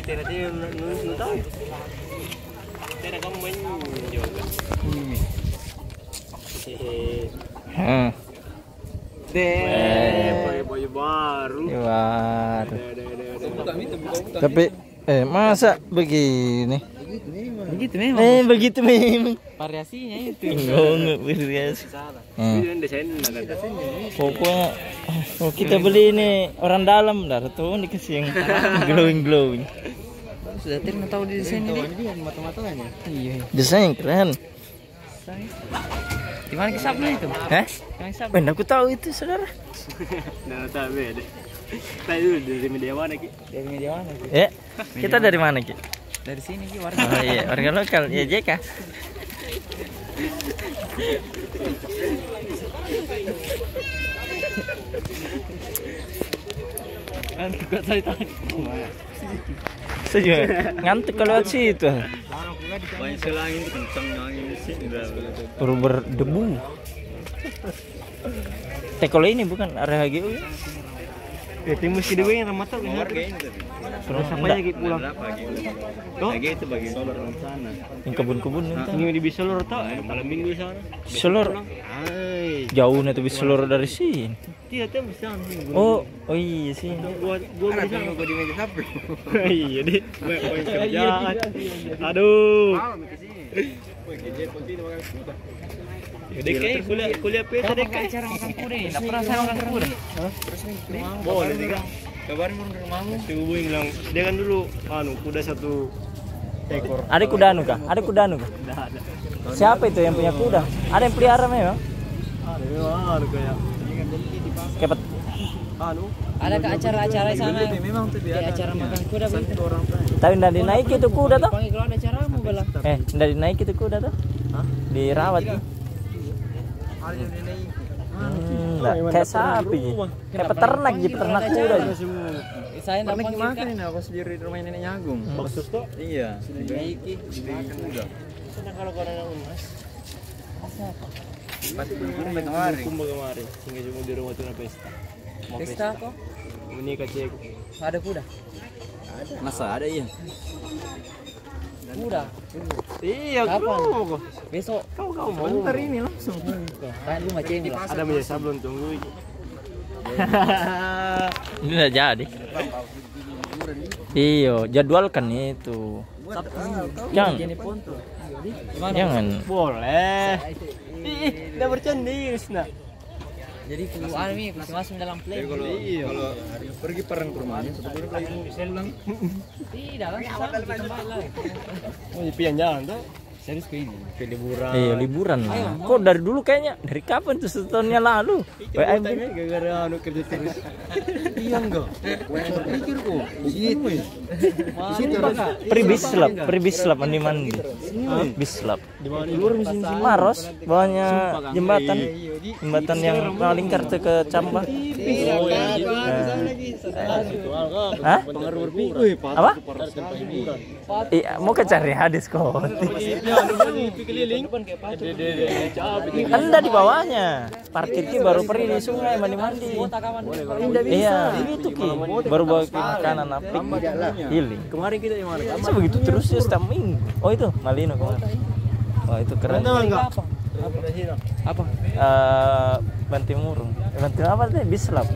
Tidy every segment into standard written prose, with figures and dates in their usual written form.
tidak dia nu tahu. Tidak kamu main juga. Deh, boy baru. Baru. Tapi masa begini? Begitu memang. Begitu memang. Variasinya itu. Enggak variasi. Ini desain Pokoknya kita beli ini orang dalam dah tuh dikasih yang glowing. Sudah terima tahu di desain ini. mata-matanya. Iya. Desain keren. Di mana kisahnya itu? Hah? Yang kisah. Ben aku tahu itu saudara. Nah, tahu deh. Tahu dari media mana ki? Dari media mana? Kita dari mana Ki? Dari sini Ki warga. Oh iya, warga lokal. Ya JK. Kan juga saya tahu. Saya juga ngantuk kalau lewat situ. Banyak selangin itu kencang angin sini Baru berdebu. Kalau ini bukan area HGU ya? Ya timus di gue yang ramata warga ini tadi. Terus apa lagi pulang? Tuh, itu bagi solar sana. Yang kebun-kebun itu. Ini di Bisolor tuh, malam minggu di sana. Bisolor. Jauh nih tuh Bisolor dari sini. Tidak tuh bisa. Oh iya sih. Gua di sana gua di meja sapi. Iya deh. Poin kerjaan. Aduh. Dek kuliah peta dek Acara makan kuda. Enggak pernah saya makan kuda. boleh deh. Kabarin mau ke rumahmu. Si Ubu yang bilang dia kan dulu kuda 1 ekor. Ada kuda anu kah? Ada kuda anu kah? Ada. Siapa itu yang punya kuda? Ada yang pelihara memang? Ada kayak Kepet. Ada ke acara-acara di sana. Memang tuh dia acara makan kuda begitu. Tapi ndak dinaik itu kuda tuh. Panggil kalau ada acaramu bala. Ndak dinaik itu kuda tuh. Dirawat. Enggak, kayak sapi. Kayak peternak gitu, peternak kuda. Saya enggak panggil makan ini aku sendiri di rumah neneknya Agung. Bagus tuh. Iya. Dinaiki. Kuda. Senang kalau kau ada emas. Pasti kemarin. Hingga cuma di rumah tuh pesta. Pesta kok? Menikah cek. Ada kuda. Ada. Masa ada iya. Kuda. Iya, Kapan? kok. Besok. Kau mau bentar ini langsung. Kan lu macam lah. Ada meja sablon tunggu. Ini udah jadi. Iya, jadwalkan itu. Jangan. Jangan. Boleh. Udah bercanda nah. Jadi masing-masing dalam play. Kalau pergi perang ke rumahnya, sebetulnya lagi mau saya ulang. Tidak kan sama kita kembali lagi. Oh, pian jalan tuh. Serius ke ini. Ke liburan. Iya, liburan. Kok dari dulu kayaknya? Dari kapan tuh setahunnya lalu? Gara-gara kerja terus. Iya enggak? Pikir kok. Pribislap mandi. Bislap. Di mana? Di luar mesin sini. Maros, bawahnya jembatan. Jembatan yang melingkar tuh ke Cambah. Oh, iya. Hah? Pengaruh berpikir. Apa? Iya, mau ke cari hadis kok. Keliling. Anda di bawahnya. Parkir Ki baru pergi di sungai mandi-mandi. Iya, itu Ki. Baru bawa ke makanan apa? Healing. Kemarin kita di mana? Masa begitu terus ya setiap minggu. Oh itu Malino kemarin. Oh itu keren. Apa? Bantimurung. Bantimurung apa sih? Bislap.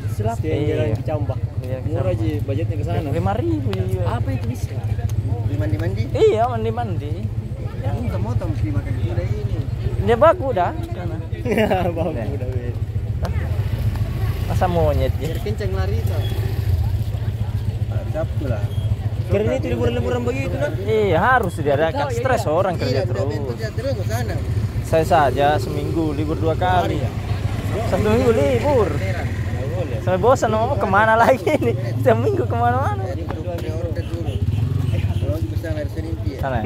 Bislap. Iya. Cambah. Murah aja budgetnya ke sana. 5.000 iya. Apa itu bisa? Mandi-mandi. Iya, mandi-mandi. Yang mau tahu makan kuda ini. Dia baku dah sana. Baku udah weh. Masa monyet ya? Biar kencang lari tuh. Capek lah. Karena itu liburan-liburan begitu kan? Iya harus dia ada kan stres orang kerja terus. Saya saja seminggu libur 2 kali. 1 minggu libur. Sampai bosan mau kemana lagi nih? Setiap minggu kemana-mana. Sana.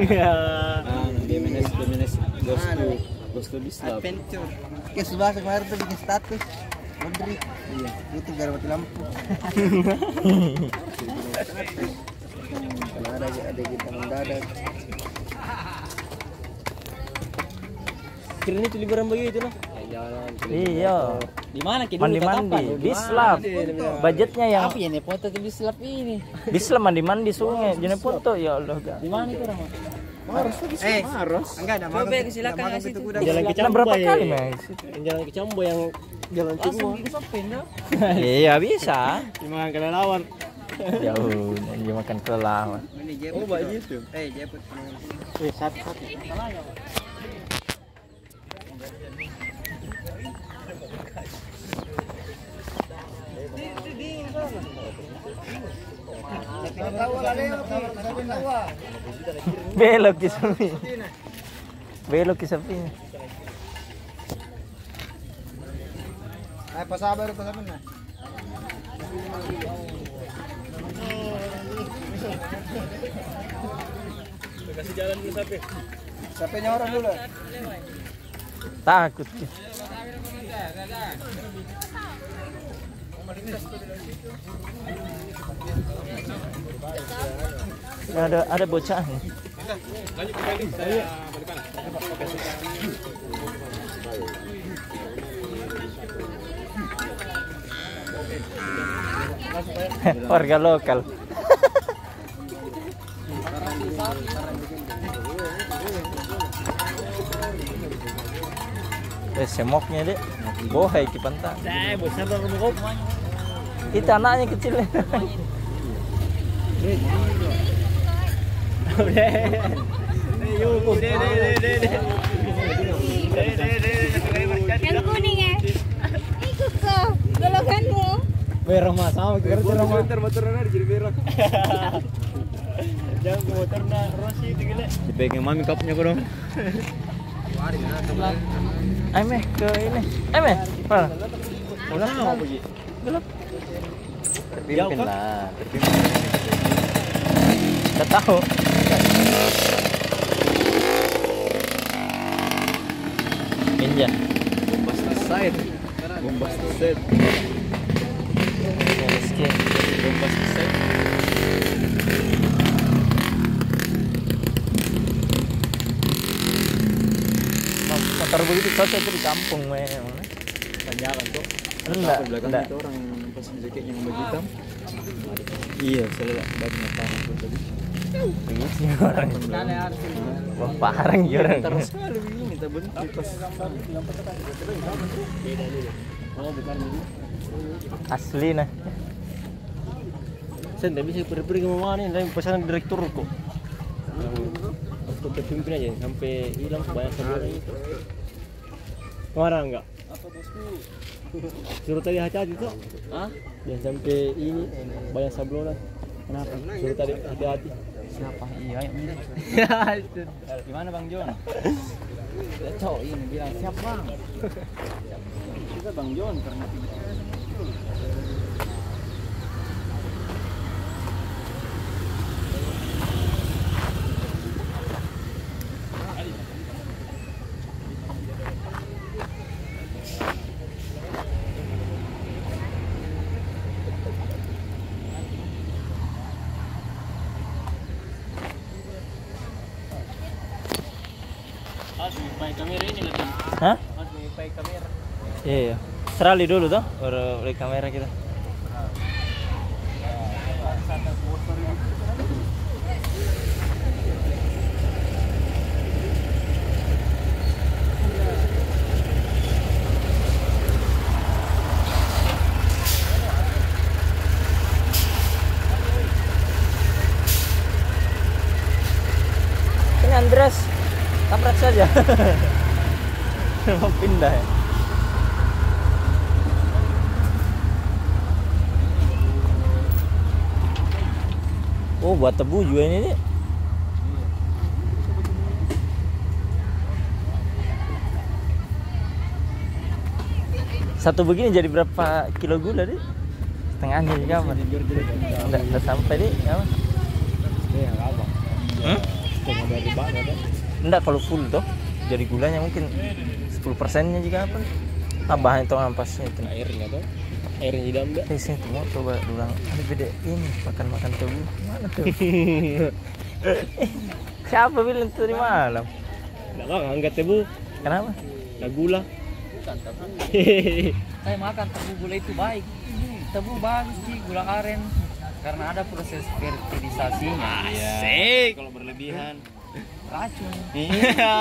Ghost to Bislap. Adventure. Kayak sebelah kemarin tuh bikin status. Mondri. Iya. Itu biar mati lampu. Karena ada kita mendadak. Kira ini liburan begitu lah. Iya. Di mana kita dulu Mandi-mandi, bislap. Budgetnya yang Apa ya nih foto di bislap ini? bislap mandi-mandi sungai, jadi foto ya Allah. Di mana itu orang? Enggak ada. Coba silakan kasih itu. Jalan ke Nah, berapa kali, Mas? Jalan ke Cambo yang jalan Langsung timur. disopin ya. Iya, bisa. Cuma kelelawar. Jauh, dia makan kelelawar. Ini Jeput. Oh, Mbak gitu. Jeput. Satu. Belok ke sapi. Belok ke sapi. Ay, pasabar na. Kasih jalan dulu sapi. Sapinya orang dulu. Takut. Ada bocah nih. Lanjut kembali. Saya balikan. Warga lokal. Semoknya deh. Bohai di pantai. Saya bosan berumur. Itu anaknya kecil. Yang kuning ya? Ikut kok, golonganmu. Merah mas sama kerja rumah. Motor-motornya jadi merah. Jangan ke motornya Rossi itu gila. Dipegang mami kapnya kok dong. Ayo ke ini. Ayo mana? Udah mau pergi. Gelap. Terpimpin lah, terpimpin. Udah tahu. Ninja. Bombastic side. Bombastic set. Skin. Bombastic set. Motor begitu cocok itu di kampung memang. Tanyakan kok. Enggak, Belakang enggak. itu orang pas jaketnya yang baju hitam. Iya, saya lihat baju hitam itu tadi. Ini orang. Wah, parang ya orang. Terus sekali begini, tak bentuk pas. Oh, bukan ini. Asli nah. Saya tidak bisa pergi ke mana ini, pesanan direktur kok. Untuk terpimpin aja sampai hilang banyak sablon itu. Marah enggak? Apa bosku? Suruh tadi hati-hati tuh. Hah? Jangan sampai ini banyak sablonan. Kenapa? Suruh tadi hati-hati. Siapa? Iya, ayo minta. Gimana Bang Jon? Ya cowok ini bilang siap Bang. Kita Bang Jon karena pakai kamera ini lagi. Hah? Harus pakai kamera. Iya. Serali dulu tuh, baru beli kamera kita. Ini Andres, tabrak saja. Mau pindah ya. Oh, buat tebu juga ini nih. Satu begini jadi berapa kilo gula deh? Setengahnya juga apa? Enggak sampai deh, apa? Iya, enggak apa. Cuma dari bak ada. Enggak kalau full tuh. Jadi gulanya mungkin 10%-nya juga apa? Tambahan itu ampasnya itu. Airnya tuh. Airnya tidak enggak. Sini tuh mau coba ulang. Ada beda ini makan tebu. Mana tuh? Siapa bilang tadi malam? Enggak bang, enggak tebu. Kenapa? Enggak gula. bukan tebu. Saya makan tebu gula itu baik. Tebu bagus sih, gula aren. Karena ada proses fertilisasinya. Asik. Kalau berlebihan Racun. iya.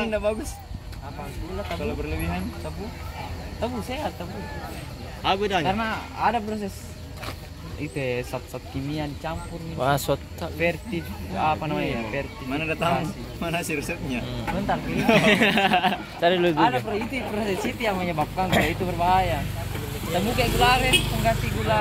Tapi enggak bagus. Apa gula tebu? Kalau berlebihan Tebu sehat tebu. Apa bedanya? Karena ada proses itu ya, zat-zat kimia dicampur nih. Masuk. Apa namanya? Fertilisasi. Mana datang? Mana sih resepnya? Bentar, pilih. Cari dulu. Ada itu proses itu yang menyebabkan kalau itu berbahaya. Tebu kayak gula aren, pengganti gula